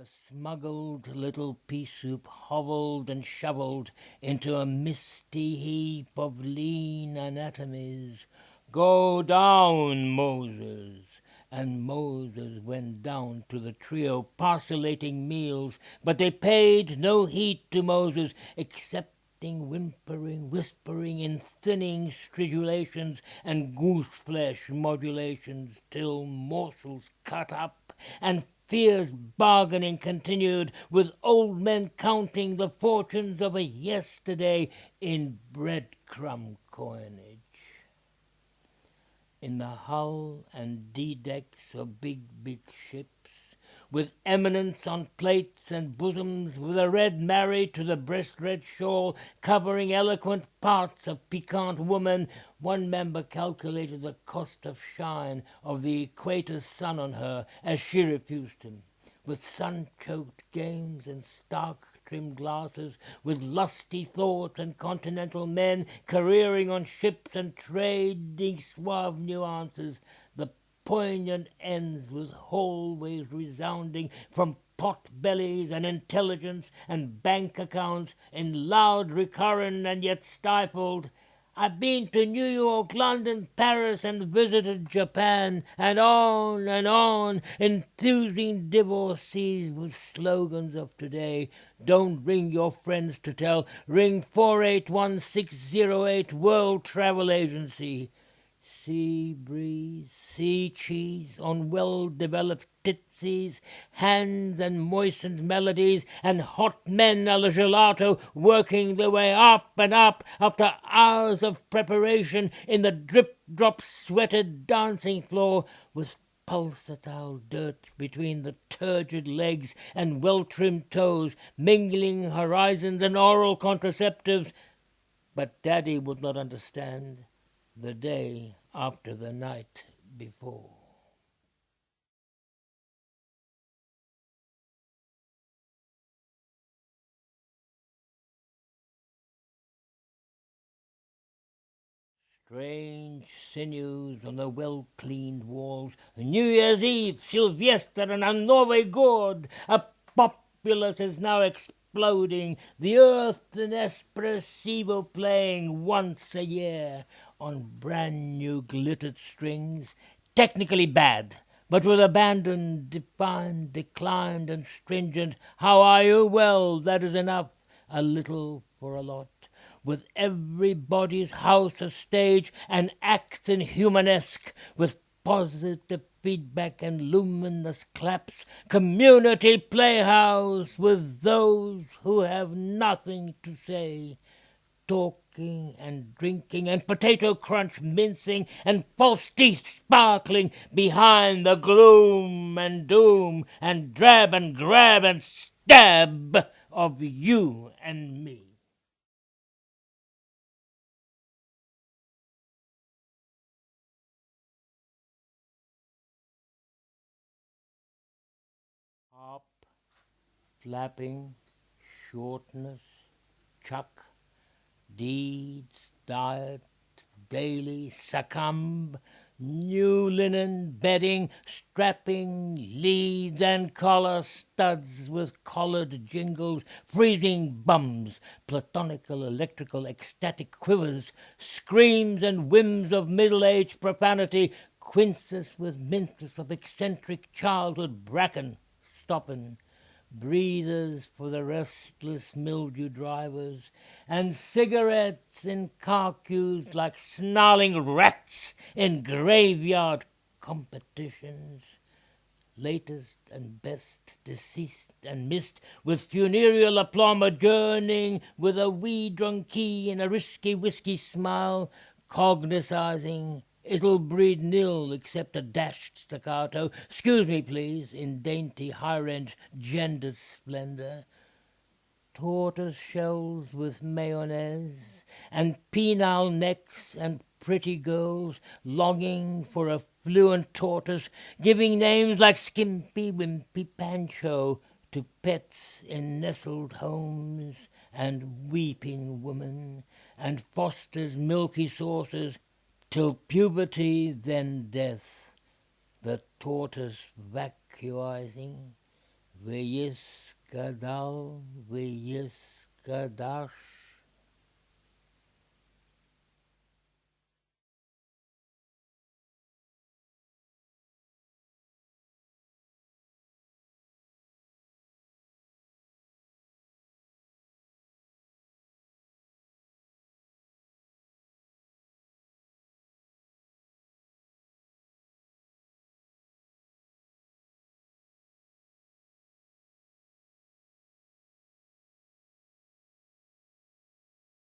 The smuggled little pea soup hovelled and shovelled into a misty heap of lean anatomies. Go down, Moses! And Moses went down to the trio, parcellating meals, but they paid no heed to Moses, excepting whimpering, whispering in thinning stridulations and goose-flesh modulations, till morsels cut up and fierce bargaining continued, with old men counting the fortunes of a yesterday in breadcrumb coinage. In the hull and D-decks of big ships, with eminence on plates and bosoms, with a red married to the breast-red shawl covering eloquent parts of piquant woman, one member calculated the cost of shine of the equator's sun on her as she refused him, with sun-choked games and stark-trimmed glasses, with lusty thoughts and continental men careering on ships and trading suave nuances, the poignant ends with hallways resounding from pot-bellies and intelligence and bank accounts in loud, recurrent, and yet stifled, "I've been to New York, London, Paris, and visited Japan," and on, enthusing divorcees with slogans of today. Don't ring your friends to tell, ring 481608 World Travel Agency. Sea breeze, sea cheese on well-developed tootsies, hands and moistened melodies, and hot men a la gelato working their way up and up after hours of preparation in the drip-drop sweated dancing floor, with pulsatile dirt between the turgid legs and well-trimmed toes, mingling horizons and oral contraceptives. But Daddy would not understand. The day after the night before. Strange sinews on the well-cleaned walls. New Year's Eve, Sylvester and a Nove God. A populace is now exploding. The earth and espressivo playing once a year on brand new glittered strings. Technically bad, but with abandon, defined, declined, and stringent. How are you? Well, that is enough. A little for a lot. With everybody's house a stage and acts in humanesque, with positive feedback and luminous claps, community playhouse with those who have nothing to say, talking and drinking and potato crunch mincing and false teeth sparkling behind the gloom and doom and drab and grab and stab of you and me. Hop, flapping, shortness, chuck, deeds, diet, daily, succumb, new linen, bedding, strapping, leads and collar studs with collared jingles, freezing bums, platonical, electrical, ecstatic quivers, screams and whims of middle-aged profanity, quinces with minces of eccentric childhood bracken, stoppin', breathers for the restless mildew drivers, and cigarettes in car queues like snarling rats in graveyard competitions. Latest and best, deceased and missed, with funereal aplomb adjourning, with a wee drunkie and a risky whiskey smile, cognicizing it'll breed nil except a dashed staccato, "'Scuse me, please," in dainty, high-rent, gendered splendor. Tortoise shells with mayonnaise, and penile necks and pretty girls longing for a fluent tortoise, giving names like Skimpy, Wimpy, Pancho to pets in nestled homes, and weeping women, and Foster's milky saucers, till puberty, then death, the tortoise vacuizing, ויסגדל ויסגדש